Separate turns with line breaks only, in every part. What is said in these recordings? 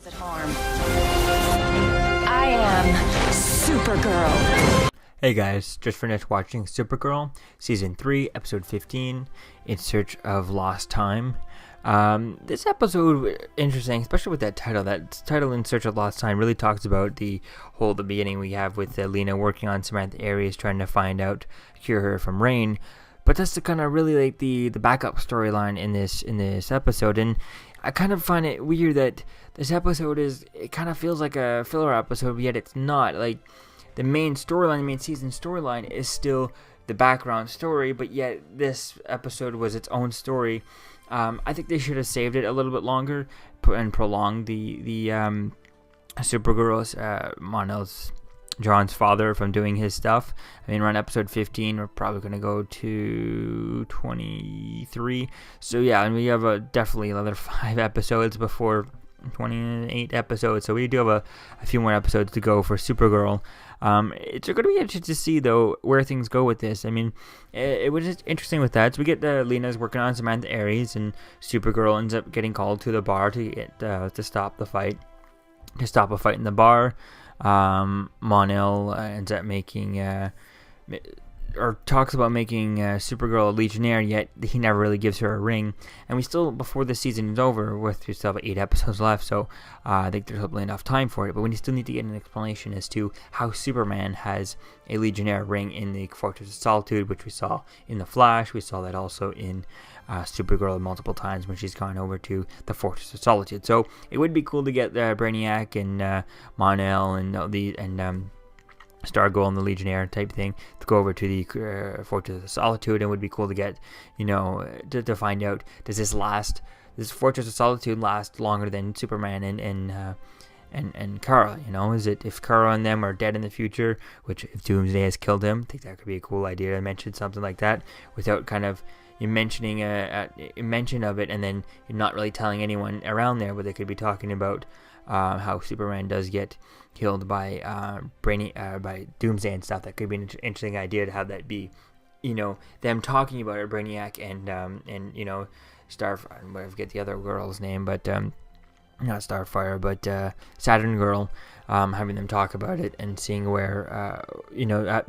at harm. I am Supergirl.
Hey guys, just finished watching Supergirl, Season 3, Episode 15, In Search of Lost Time. This episode, interesting, especially with that title. That title, In Search of Lost Time, really talks about the beginning we have with Lena working on Samantha Aries, trying to find out, cure her from Rain. But that's the kind of really like the backup storyline in this episode, and I kind of find it weird that this episode it kind of feels like a filler episode, but yet it's not. Like, the main storyline, the main season storyline is still the background story, but yet this episode was its own story. I think they should have saved it a little bit longer and prolonged the Supergirl's Mon-El's John's father from doing his stuff. I mean, around episode 15, we're probably going to go to 23. So yeah, and we have definitely another 5 episodes before 28 episodes. So we do have a few more episodes to go for Supergirl. It's going to be interesting to see, though, where things go with this. I mean, it was just interesting with that. So we get Lena's working on Samantha Aries, and Supergirl ends up getting called to the bar to stop the fight. To stop a fight in the bar. Mon-El ends up making or talks about making Supergirl a Legionnaire, yet he never really gives her a ring. And we still, before this season is over, we still have 8 episodes left, so I think there's hopefully enough time for it. But we still need to get an explanation as to how Superman has a Legionnaire ring in the Fortress of Solitude, which we saw in The Flash. We saw that also in Supergirl multiple times when she's gone over to the Fortress of Solitude. So it would be cool to get Brainiac and Mon-El and Stargirl and the Legionnaire type thing to go over to the Fortress of Solitude, and it would be cool to get, to find out, does this Fortress of Solitude last longer than Superman and Kara? Is it, if Kara and them are dead in the future, which if Doomsday has killed him, I think that could be a cool idea to mention something like that without kind of you mentioning a mention of it, and then you're not really telling anyone around there, but they could be talking about how Superman does get killed by by Doomsday and stuff. That could be an interesting idea to have that be, them talking about it, Brainiac and I forget the other girl's name, but not Starfire, but Saturn Girl, having them talk about it and seeing where,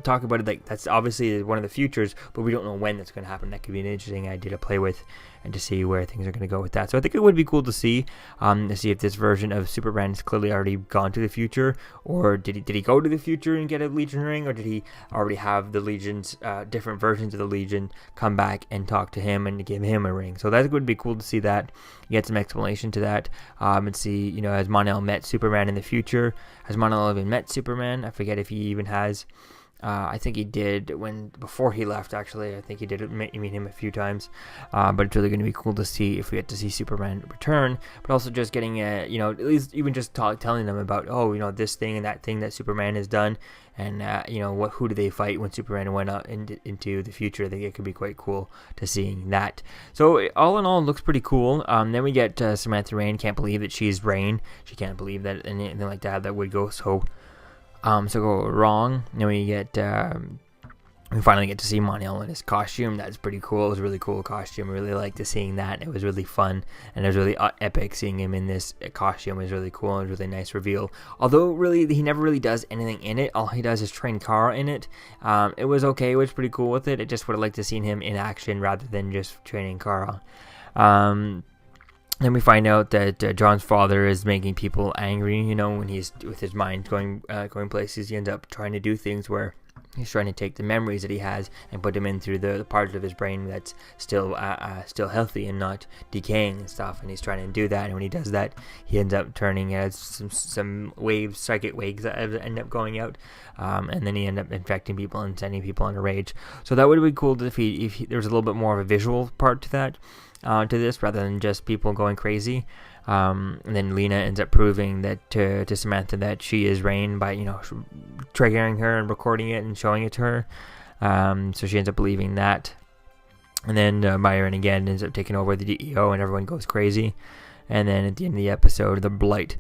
talk about it, like that's obviously one of the futures, but we don't know when that's going to happen. That could be an interesting idea to play with and to see where things are going to go with that. So I think it would be cool to see if this version of Superman has clearly already gone to the future, or did he go to the future and get a Legion ring, or did he already have the Legions, different versions of the Legion come back and talk to him and give him a ring? So that would be cool to see that, get some explanation to that, and see, has Mon-El met Superman in the future? Has Mon-El even met Superman? I forget if he even has. I think he did before he left, actually. I think he did meet him a few times. But it's really going to be cool to see if we get to see Superman return, but also just getting at least even just telling them about, this thing and that thing that Superman has done, and who do they fight when Superman went out into the future. I think it could be quite cool to seeing that. So all in all, it looks pretty cool. Then we get Samantha Rain. Can't believe that she's Rain. She can't believe that anything like that would go so go wrong. Then we finally get to see Mon-El in his costume. That's pretty cool. It was a really cool costume. I really liked seeing that. It was really fun, and it was really epic seeing him in this costume. It was really cool. It was a really nice reveal. Although really he never really does anything in it. All he does is train Kara in it. It was okay. It was pretty cool with it. I just would have liked to seen him in action rather than just training Kara. Then we find out that John's father is making people angry, when he's with his mind going places. He ends up trying to do things where he's trying to take the memories that he has and put them in through the part of his brain that's still healthy and not decaying and stuff. And he's trying to do that. And when he does that, he ends up turning some waves, psychic waves that end up going out. And then he ends up infecting people and sending people into rage. So that would be cool if there was a little bit more of a visual part to that. To this, rather than just people going crazy. And then Lena ends up proving that to Samantha that she is Rain by triggering her and recording it and showing it to her. So she ends up believing that. And then Myron again ends up taking over the DEO, and everyone goes crazy. And then at the end of the episode, the Blight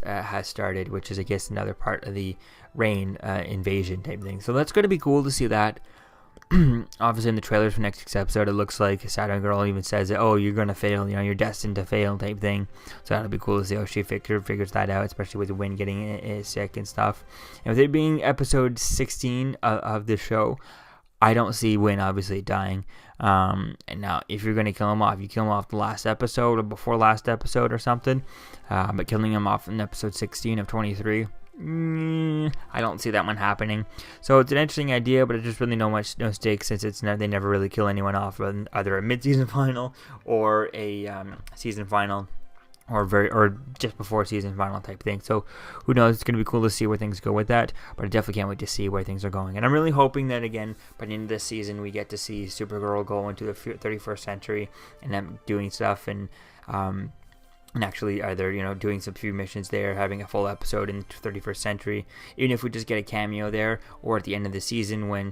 has started, which is, I guess, another part of the Rain invasion type thing. So that's going to be cool to see that. obviously in the trailers for next week's episode, it looks like Saturn Girl even says that, oh, you're gonna fail, you're destined to fail type thing. So that'll be cool to see how she figures that out, especially with the Winn getting sick and stuff. And with it being episode 16 of the show, I don't see Winn obviously dying. And now, if you're gonna kill him off, you kill him off the last episode or before last episode or something. But killing him off in episode 16 of 23. I don't see that one happening. So it's an interesting idea, but it's just really no stakes, since they never really kill anyone off, either a mid-season final or a season final, or just before season final type thing. So who knows? It's going to be cool to see where things go with that, but I definitely can't wait to see where things are going. And I'm really hoping that, again, by the end of this season, we get to see Supergirl go into the 31st century and them doing stuff, and actually either doing some few missions there, having a full episode in the 31st century, even if we just get a cameo there, or at the end of the season when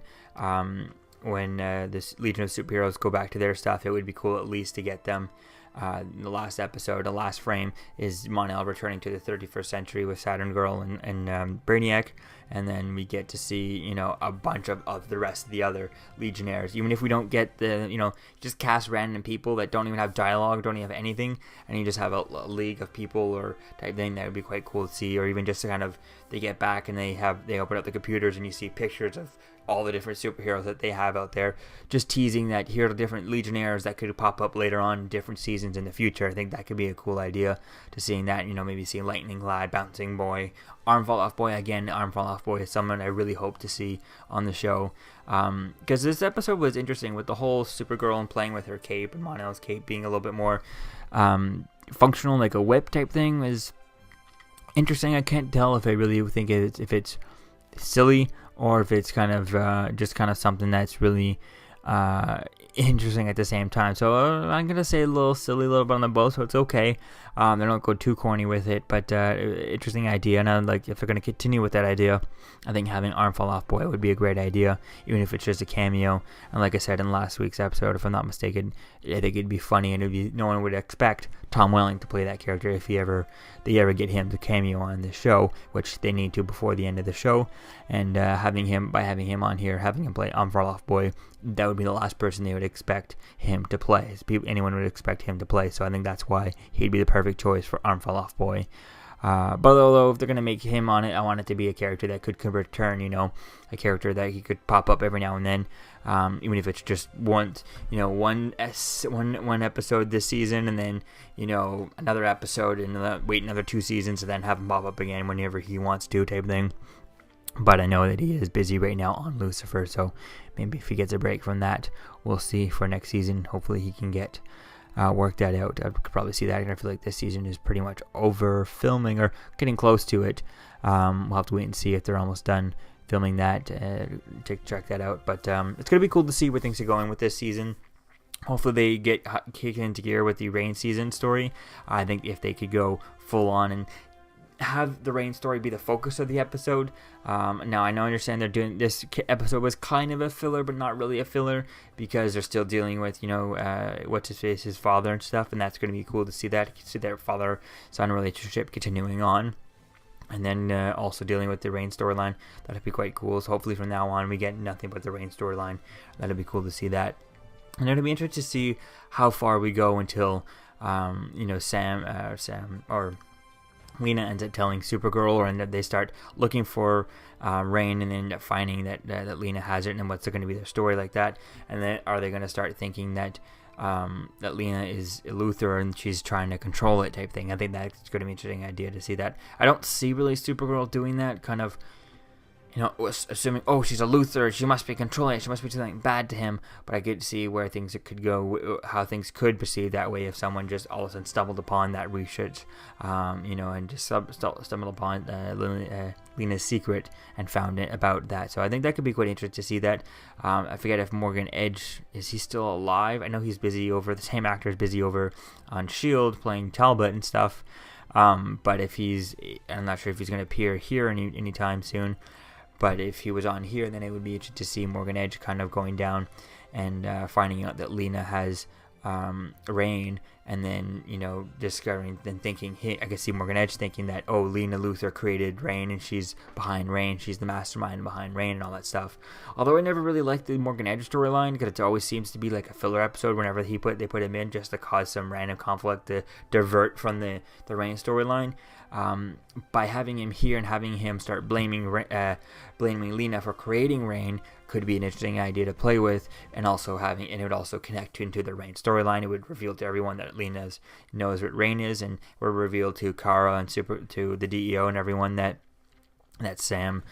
this Legion of Superheroes go back to their stuff. It would be cool at least to get them. The last episode, the last frame, is Mon-El returning to the 31st century with Saturn Girl and Brainiac, and then we get to see a bunch of the rest of the other Legionnaires. Even if we don't get the just cast random people that don't even have dialogue, don't even have anything, and you just have a league of people or type thing, that would be quite cool to see. Or even just to kind of, they get back and they open up the computers and you see pictures of all the different superheroes that they have out there, just teasing that here are the different Legionnaires that could pop up later on in different seasons in the future. I think that could be a cool idea, to seeing that, maybe seeing Lightning Lad, Bouncing Boy, Arm Fall Off Boy. Again, Arm Fall Off Boy is someone I really hope to see on the show, because this episode was interesting with the whole Supergirl and playing with her cape, and Mon-El's cape being a little bit more functional, like a whip type thing, is interesting. I can't tell if I really think if it's silly, or if it's kind of just kind of something that's really interesting at the same time. So I'm going to say a little silly, a little bit on the both, so it's okay. They don't go too corny with it, but interesting idea. And if they're going to continue with that idea, I think having Arm Fall Off Boy would be a great idea, even if it's just a cameo. And like I said in last week's episode, if I'm not mistaken, I think it'd be funny, and no one would expect Tom Welling to play that character if they ever get him to cameo on the show, which they need to before the end of the show. And having him on here, having him play Arm Fall Off Boy, that would be the last person they would expect him to play. Anyone would expect him to play. So I think that's why he'd be the perfect choice for Arm Fall Off Boy. But although if they're going to make him on it, I want it to be a character that could return, a character that he could pop up every now and then, even if it's just one episode this season, and then, another episode, and wait another 2 seasons, and then have him pop up again whenever he wants to type thing. But I know that he is busy right now on Lucifer, so maybe if he gets a break from that, we'll see for next season. Hopefully he can get work that out. I could probably see that, and I feel like this season is pretty much over filming, or getting close to it. We'll have to wait and see if they're almost done filming that to check that out. But it's going to be cool to see where things are going with this season. Hopefully they get kicked into gear with the Rain season story. I think if they could go full on and have the Rain story be the focus of the episode. Now I understand they're doing this episode was kind of a filler, but not really a filler, because they're still dealing with what's his father and stuff, and that's going to be cool to see their father-son relationship continuing on, and then also dealing with the Rain storyline. That'd be quite cool. So hopefully from now on we get nothing but the Rain storyline. That'd be cool to see that, and it'll be interesting to see how far we go until Sam or Lena ends up telling Supergirl, or they start looking for Rain, and end up finding that Lena has it, and what's going to be their story like that. And then are they going to start thinking that Lena is Luthor and she's trying to control it type thing? I think that's going to be an interesting idea to see that. I don't see really Supergirl doing that, kind of, assuming, oh, she's a Luthor, she must be controlling it, she must be doing something bad to him. But I could see where things could go, how things could proceed that way if someone just all of a sudden stumbled upon that research, and just stumbled upon Lena's secret and found it about that. So I think that could be quite interesting to see that. I forget if Morgan Edge, is he still alive? I know he's busy over, the same actor is busy over on S.H.I.E.L.D. playing Talbot and stuff. But if I'm not sure if he's going to appear here anytime soon. But if he was on here, then it would be interesting to see Morgan Edge kind of going down and finding out that Lena has Rain, and then discovering, then thinking, I could see Morgan Edge thinking that, oh, Lena Luthor created Rain and she's behind Rain, she's the mastermind behind Rain and all that stuff. Although I never really liked the Morgan Edge storyline, because it always seems to be like a filler episode whenever they put him in, just to cause some random conflict to divert from the Rain storyline. By having him here and having him start blaming Lena for creating Rain could be an interesting idea to play with, and it would also connect into the Rain storyline. It would reveal to everyone that Lena knows what Rain is, and would reveal to Kara and to the DEO and everyone that Sam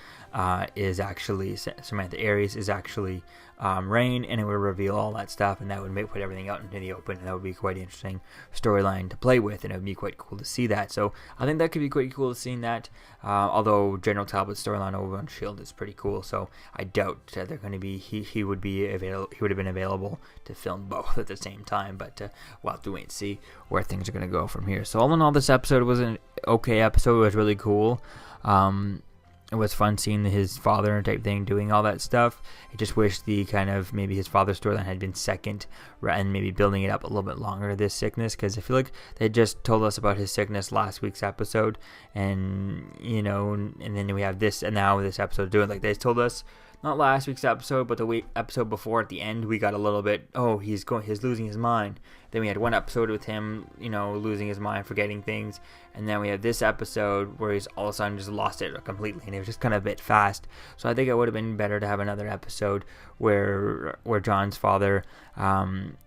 is actually, Samantha Aries is actually Rain, and it would reveal all that stuff, and that would put everything out into the open, and that would be quite an interesting storyline to play with, and it would be quite cool to see that. So I think that could be quite cool to see that, although General Talbot's storyline over on S.H.I.E.L.D. is pretty cool, so I doubt they're going to be, he would have been available to film both at the same time, but we'll have to wait and see where things are going to go from here. So all in all, this episode was an okay episode. It was really cool. It was fun seeing his father type thing doing all that stuff. I just wish maybe his father's storyline had been second, and maybe building it up a little bit longer, this sickness, because I feel like they just told us about his sickness last week's episode, and then we have this, and now this episode doing like they told us. Not last week's episode, but the episode before at the end, we got a little bit, he's losing his mind. Then we had one episode with him, losing his mind, forgetting things. And then we have this episode where he's all of a sudden just lost it completely. And it was just kind of a bit fast. So I think it would have been better to have another episode where John's father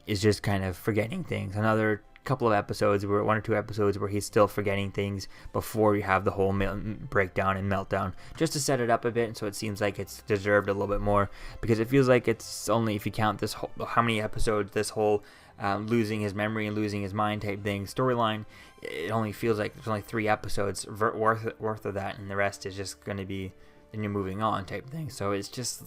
is just kind of forgetting things. Another couple of episodes, one or two episodes where he's still forgetting things before you have the whole breakdown and meltdown, just to set it up a bit, and so it seems like it's deserved a little bit more, because it feels like it's only, if you count this whole, how many episodes, this whole losing his memory and losing his mind type thing storyline, it only feels like there's only 3 episodes worth of that, and the rest is just going to be then you're moving on type thing. So it just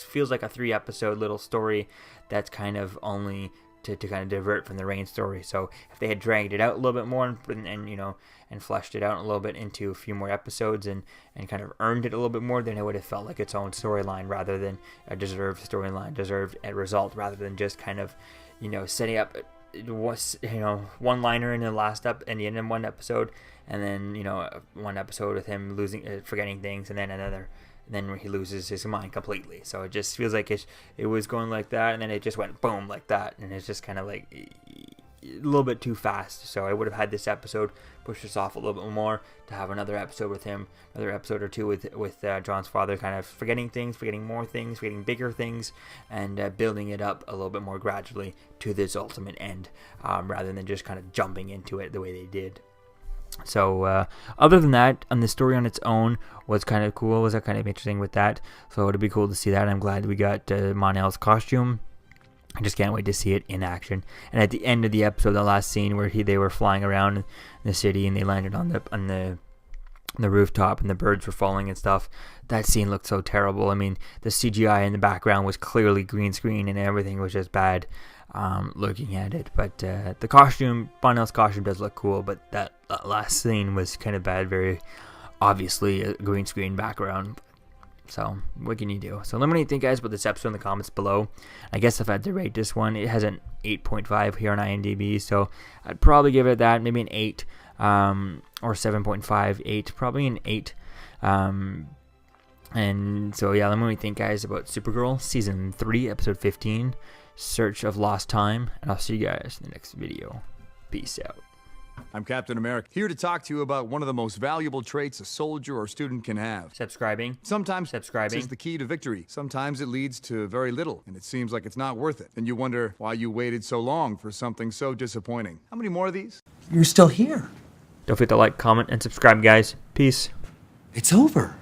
feels like a 3 episode little story that's kind of only to kind of divert from the Rain story. So if they had dragged it out a little bit more and fleshed it out a little bit into a few more episodes and kind of earned it a little bit more, then it would have felt like its own storyline rather than a deserved storyline, deserved end result, rather than just kind of setting up one-liner in the last in the end of one episode, and then one episode with him forgetting things, and then another. And then he loses his mind completely. So it just feels like it was going like that, and then it just went boom like that, and it's just kind of like a little bit too fast. So I would have had this episode push us off a little bit more to have another episode with him, another episode or two with John's father kind of forgetting things, forgetting more things, forgetting bigger things, and building it up a little bit more gradually to this ultimate end, rather than just kind of jumping into it the way they did. So other than that, the story on its own was kind of cool, was kind of interesting with that, so it'd be cool to see that. I'm glad we got Mon-El's costume. I just can't wait to see it in action. And at the end of the episode, the last scene where they were flying around in the city and they landed on the rooftop and the birds were falling and stuff, that scene looked so terrible. I mean, the CGI in the background was clearly green screen and everything was just bad looking at it. But the costume, Mon-El's costume does look cool, but that last scene was kind of bad, very obviously a green screen background. So what can you do? So let me know what you think, guys, about this episode in the comments below. I guess if I had to rate this one, it has an 8.5 here on IMDb, so I'd probably give it that, maybe an 8, or 7.5, 8, probably an 8. And so yeah, let me know what you think, guys, about Supergirl season 3, episode 15, Search of Lost Time, and I'll see you guys in the next video. Peace out.
I'm Captain America, here to talk to you about one of the most valuable traits a soldier or student can have.
Subscribing.
Sometimes is the key to victory. Sometimes it leads to very little, and it seems like it's not worth it. And you wonder why you waited so long for something so disappointing. How many more of these?
You're still here.
Don't forget to like, comment, and subscribe, guys. Peace.
It's over.